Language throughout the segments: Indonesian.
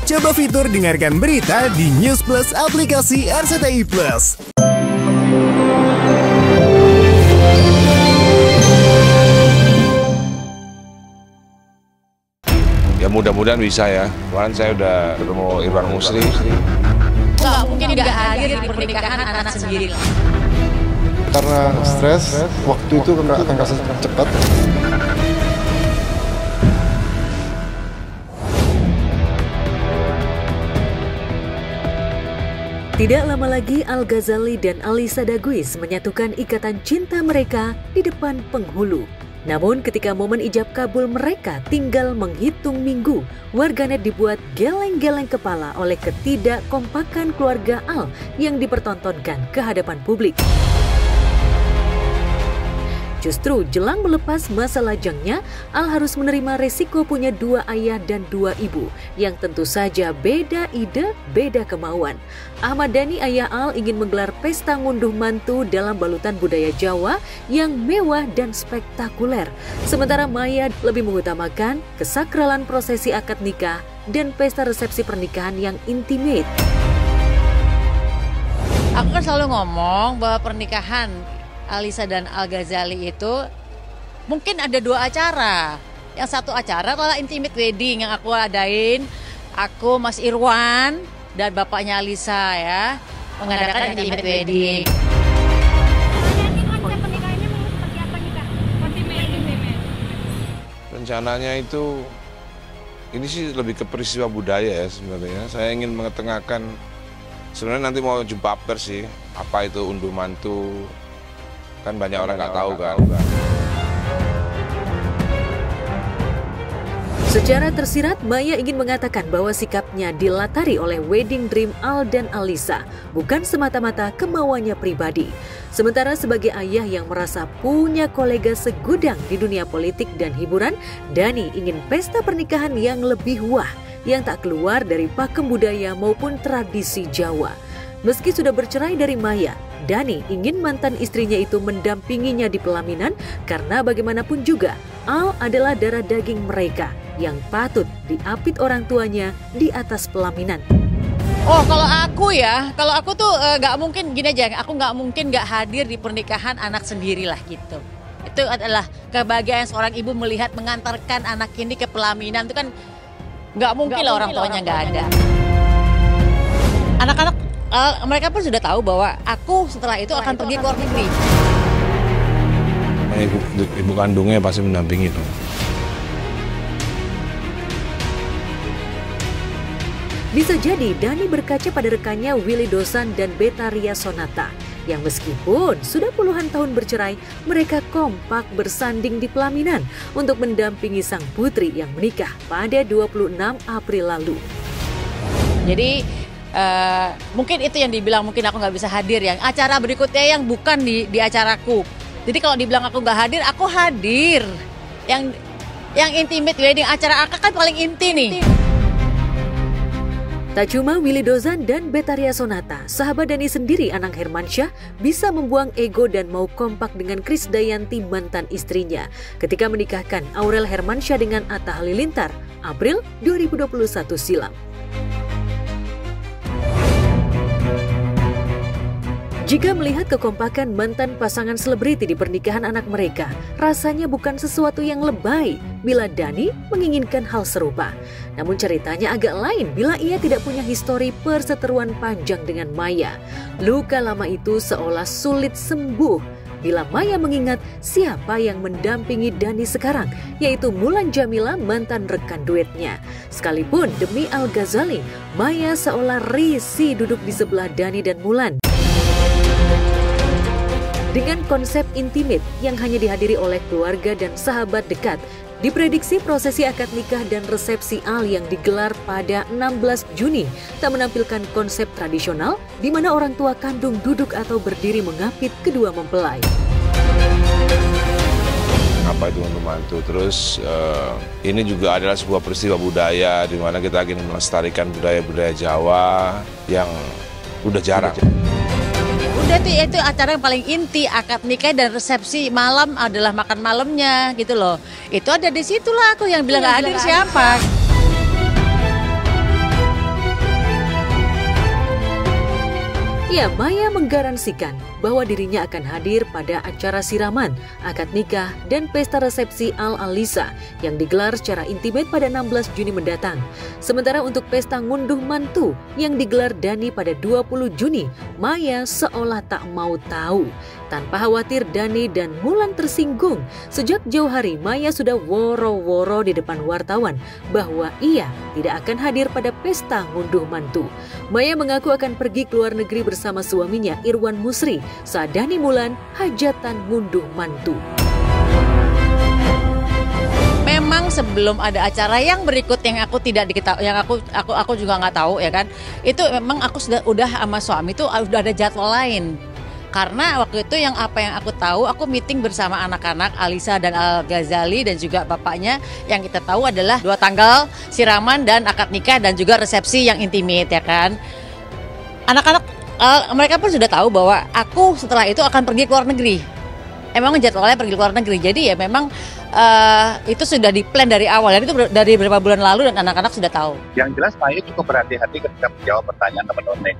Coba fitur dengarkan berita di News Plus aplikasi RCTI Plus. Ya mudah-mudahan bisa ya. Kemarin saya udah ketemu Irwan Musri. Nggak mungkin nggak hadir di pernikahan anak sendiri. Karena stres, waktu itu akan kasih cepat. Tidak lama lagi Al Ghazali dan Alisa Daguis menyatukan ikatan cinta mereka di depan penghulu. Namun ketika momen ijab kabul mereka tinggal menghitung minggu, warganet dibuat geleng-geleng kepala oleh ketidakkompakan keluarga Al yang dipertontonkan ke hadapan publik. Justru jelang melepas masa lajangnya, Al harus menerima resiko punya dua ayah dan dua ibu yang tentu saja beda ide, beda kemauan. Ahmad Dhani, ayah Al, ingin menggelar pesta ngunduh mantu dalam balutan budaya Jawa yang mewah dan spektakuler. Sementara Maya lebih mengutamakan kesakralan prosesi akad nikah dan pesta resepsi pernikahan yang intimate. Aku kan selalu ngomong bahwa pernikahan Alisa dan Al Ghazali itu mungkin ada dua acara. Yang satu acara adalah intimate wedding yang aku adain. Aku, Mas Irwan, dan bapaknya Alisa ya mengadakan intimate wedding. Rencananya itu, ini sih lebih ke peristiwa budaya ya sebenarnya. Saya ingin mengetengahkan, sebenarnya nanti mau jumpa pers sih, apa itu unduh mantu. Kan banyak orang nggak tahu kan. Secara tersirat, Maya ingin mengatakan bahwa sikapnya dilatari oleh wedding dream Al dan Alisa, bukan semata-mata kemauannya pribadi. Sementara sebagai ayah yang merasa punya kolega segudang di dunia politik dan hiburan, Dhani ingin pesta pernikahan yang lebih wah, yang tak keluar dari pakem budaya maupun tradisi Jawa. Meski sudah bercerai dari Maya, Dhani ingin mantan istrinya itu mendampinginya di pelaminan karena bagaimanapun juga Al adalah darah daging mereka yang patut diapit orang tuanya di atas pelaminan. Oh, kalau aku tuh nggak mungkin gini aja, aku nggak mungkin nggak hadir di pernikahan anak sendiri lah gitu. Itu adalah kebahagiaan seorang ibu melihat mengantarkan anak ini ke pelaminan, itu kan nggak mungkin lah orang tuanya nggak ada. Anak-anak mereka pun sudah tahu bahwa aku setelah itu akan pergi ke luar negeri. Ibu kandungnya pasti mendampingi tuh. Bisa jadi Dhani berkaca pada rekannya Willy Dozan dan Betharia Sonata yang meskipun sudah puluhan tahun bercerai, mereka kompak bersanding di pelaminan untuk mendampingi sang putri yang menikah pada 26 April lalu. Jadi mungkin itu yang dibilang mungkin aku nggak bisa hadir, yang acara berikutnya yang bukan di acaraku. Jadi kalau dibilang aku nggak hadir, aku hadir. Yang intimate wedding, acara akad kan paling inti nih. Tak cuma Willy Dozan dan Betharia Sonata, sahabat Dhani sendiri, Anang Hermansyah, bisa membuang ego dan mau kompak dengan Krisdayanti, mantan istrinya, ketika menikahkan Aurel Hermansyah dengan Atta Halilintar April 2021 silam. Jika melihat kekompakan mantan pasangan selebriti di pernikahan anak mereka, rasanya bukan sesuatu yang lebay bila Dhani menginginkan hal serupa. Namun ceritanya agak lain bila ia tidak punya histori perseteruan panjang dengan Maya. Luka lama itu seolah sulit sembuh bila Maya mengingat siapa yang mendampingi Dhani sekarang, yaitu Mulan Jamila, mantan rekan duetnya. Sekalipun demi Al Ghazali, Maya seolah risih duduk di sebelah Dhani dan Mulan. Dengan konsep intimate yang hanya dihadiri oleh keluarga dan sahabat dekat, diprediksi prosesi akad nikah dan resepsi Al yang digelar pada 16 Juni tak menampilkan konsep tradisional di mana orang tua kandung duduk atau berdiri mengapit kedua mempelai. Apa itu unduh mantu? Terus ini juga adalah sebuah peristiwa budaya di mana kita ingin melestarikan budaya-budaya Jawa yang udah jarang. Udah tuh, itu acara yang paling inti, akad nikah dan resepsi malam adalah makan malamnya gitu loh. Itu ada di situlah, aku yang bilang gak hadir siapa. Ya, Maya menggaransikan bahwa dirinya akan hadir pada acara siraman, akad nikah, dan pesta resepsi Al-Alisa yang digelar secara intimate pada 16 Juni mendatang. Sementara untuk pesta ngunduh mantu yang digelar Dani pada 20 Juni, Maya seolah tak mau tahu. Tanpa khawatir Dani dan Mulan tersinggung, sejak jauh hari Maya sudah woro-woro di depan wartawan bahwa ia tidak akan hadir pada pesta ngunduh mantu. Maya mengaku akan pergi ke luar negeri bersama suaminya Irwan Musri saat Dani Mulan hajatan ngunduh mantu. Memang sebelum ada acara yang berikut yang aku tidak diketahui, yang aku juga nggak tahu ya kan, itu memang aku udah sama suami itu udah ada jadwal lain. Karena waktu itu yang aku tahu, aku meeting bersama anak-anak Alisa dan Al-Ghazali dan juga bapaknya. Yang kita tahu adalah 2 tanggal siraman dan akad nikah dan juga resepsi yang intimate ya kan. Anak-anak mereka pun sudah tahu bahwa aku setelah itu akan pergi ke luar negeri. Emang jadwalnya pergi ke luar negeri, jadi ya memang itu sudah diplan dari awal. Dan itu dari beberapa bulan lalu dan anak-anak sudah tahu. Yang jelas Maya cukup berhati-hati ketika menjawab pertanyaan teman-teman.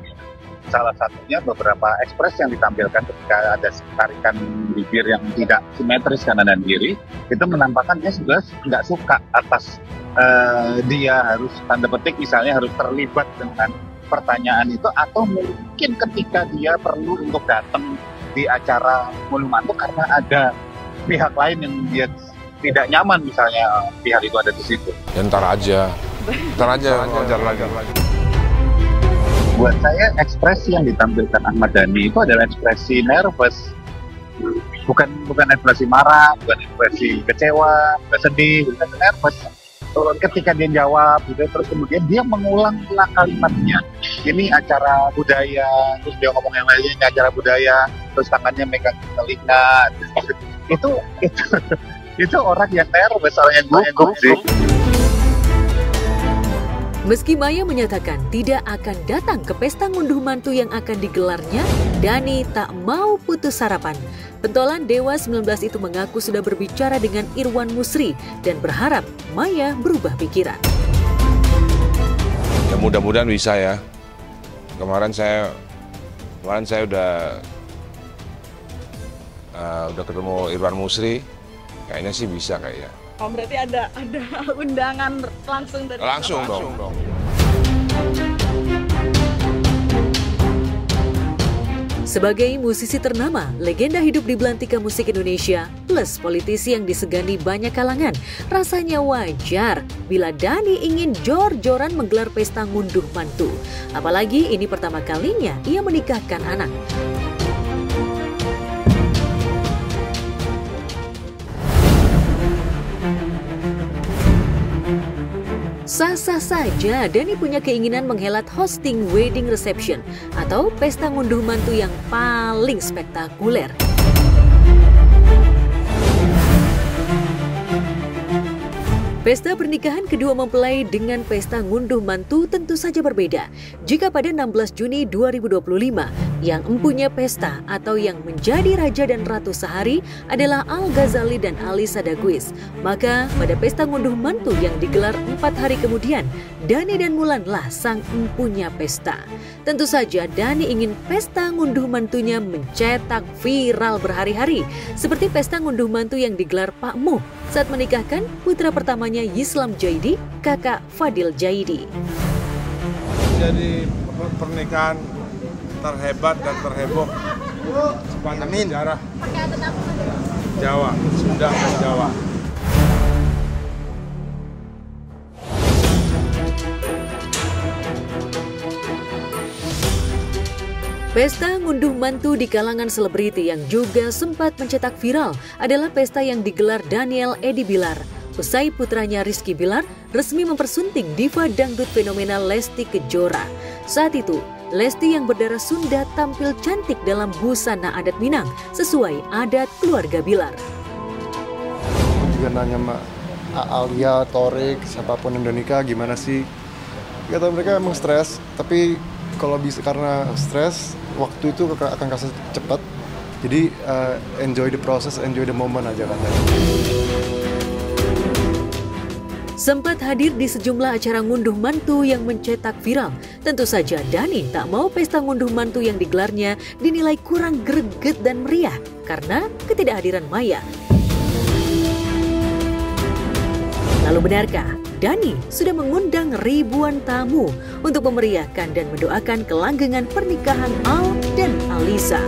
Salah satunya beberapa ekspresi yang ditampilkan ketika ada tarikan bibir yang tidak simetris kanan dan kiri, itu menampakkan dia sudah nggak suka atas dia harus tanda petik misalnya harus terlibat dengan pertanyaan itu, atau mungkin ketika dia perlu untuk datang di acara ngunduh mantu karena ada pihak lain yang dia tidak nyaman misalnya pihak itu ada di situ. Ya, ntar aja wajar lagi. Buat saya ekspresi yang ditampilkan Ahmad Dhani itu adalah ekspresi nervous, bukan ekspresi marah, bukan ekspresi kecewa, bukan sedih, bukan nervous. Ketika dia jawab gitu, terus kemudian dia mengulang-ulang kalimatnya. Ini acara budaya, terus dia ngomong yang lainnya ini acara budaya, terus tangannya megang telinga. Itu orang yang nervous, orang yang gugup sih. Meski Maya menyatakan tidak akan datang ke pesta ngunduh mantu yang akan digelarnya, Dani tak mau putus harapan. Pentolan Dewa 19 itu mengaku sudah berbicara dengan Irwan Musri dan berharap Maya berubah pikiran. Ya mudah-mudahan bisa ya. Kemarin saya udah ketemu Irwan Musri, kayaknya sih bisa kayaknya. Oh, berarti ada undangan langsung dari Langsung dong. Sebagai musisi ternama, legenda hidup di belantika musik Indonesia, plus politisi yang disegani banyak kalangan, rasanya wajar bila Dani ingin jor-joran menggelar pesta ngunduh mantu. Apalagi ini pertama kalinya ia menikahkan anak. Sah-sah saja Dani punya keinginan menghelat hosting wedding reception atau pesta ngunduh mantu yang paling spektakuler. Pesta pernikahan kedua mempelai dengan pesta ngunduh mantu tentu saja berbeda. Jika pada 16 Juni 2025 yang empunya pesta atau yang menjadi raja dan ratu sehari adalah Al-Ghazali dan Alisa Daguis, maka pada pesta ngunduh mantu yang digelar 4 hari kemudian, Dani dan Mulanlah sang empunya pesta. Tentu saja Dani ingin pesta ngunduh mantunya mencetak viral berhari-hari, seperti pesta ngunduh mantu yang digelar Pak Muh saat menikahkan putra pertamanya Yislam Jaidi, kakak Fadil Jaidi. Jadi pernikahan terhebat dan terheboh sepanjang sejarah Jawa, Sunda dan Jawa. Pesta ngunduh mantu di kalangan selebriti yang juga sempat mencetak viral adalah pesta yang digelar Daniel Edi Bilar. Usai putranya Rizky Bilar resmi mempersunting diva dangdut fenomenal Lesti Kejora. Saat itu, Lesti yang berdarah Sunda tampil cantik dalam busana adat Minang sesuai adat keluarga Bilar. Juga nanya Mbak Alia, Torik, siapapun yang udah nikah gimana sih? Kata mereka emang stres, tapi kalau bisa karena stres, waktu itu akan kasih cepat. Jadi enjoy the process, enjoy the moment aja katanya. Sempat hadir di sejumlah acara ngunduh mantu yang mencetak viral. Tentu saja Dhani tak mau pesta ngunduh mantu yang digelarnya dinilai kurang greget dan meriah karena ketidakhadiran Maya. Lalu benarkah Dhani sudah mengundang ribuan tamu untuk memeriahkan dan mendoakan kelanggengan pernikahan Al dan Alisa?